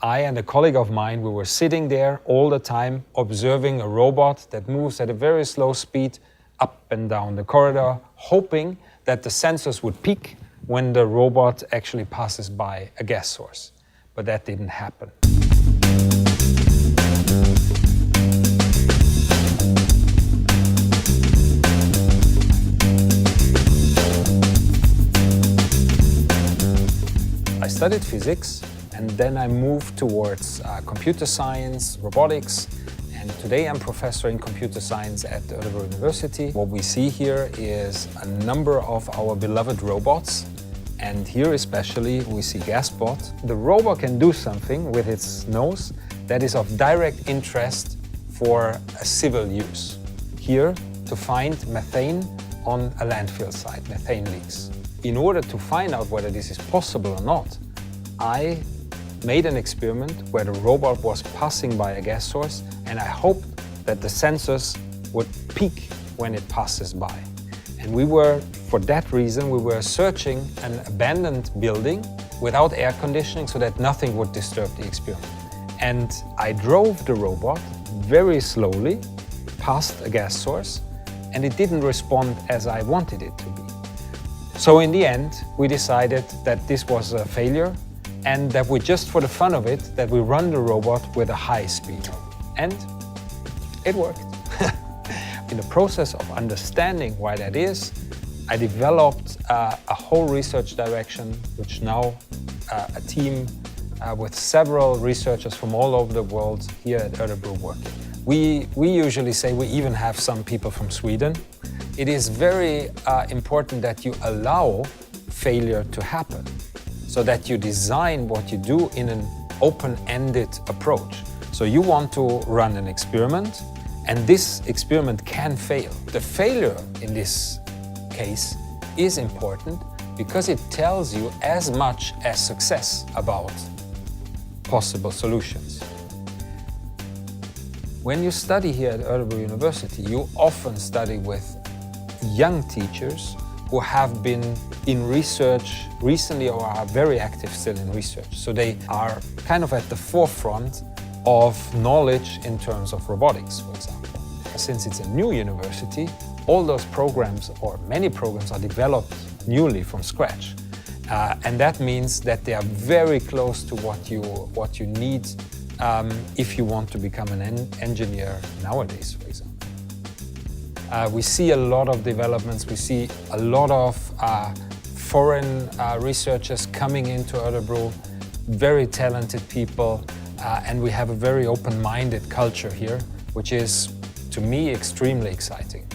I and a colleague of mine, we were sitting there all the time observing a robot that moves at a very slow speed up and down the corridor, hoping that the sensors would peak when the robot actually passes by a gas source. But that didn't happen. I studied physics and then I moved towards computer science, robotics, and today I'm professor in computer science at Örebro University. What we see here is a number of our beloved robots, and here especially we see Gasbot. The robot can do something with its nose that is of direct interest for a civil use. Here, to find methane on a landfill site, methane leaks. In order to find out whether this is possible or not, I made an experiment where the robot was passing by a gas source, and I hoped that the sensors would peak when it passes by. And for that reason, we were searching an abandoned building without air conditioning so that nothing would disturb the experiment. And I drove the robot very slowly past a gas source, and it didn't respond as I wanted it to be. So in the end, we decided that this was a failure and that we just for the fun of it, that we run the robot with a high speed. And it worked. In the process of understanding why that is, I developed a whole research direction, which now a team with several researchers from all over the world here at Örebro working. We usually say we even have some people from Sweden. It is very important that you allow failure to happen, so that you design what you do in an open-ended approach. So you want to run an experiment, and this experiment can fail. The failure in this case is important because it tells you as much as success about possible solutions. When you study here at Örebro University, you often study with young teachers who have been in research recently or are very active still in research. So they are kind of at the forefront of knowledge in terms of robotics, for example. Since it's a new university, all those programs, or many programs, are developed newly from scratch. And that means that they are very close to what you need if you want to become an engineer nowadays, for example. We see a lot of developments. We see a lot of foreign researchers coming into Örebro, very talented people, and we have a very open-minded culture here, which is, to me, extremely exciting.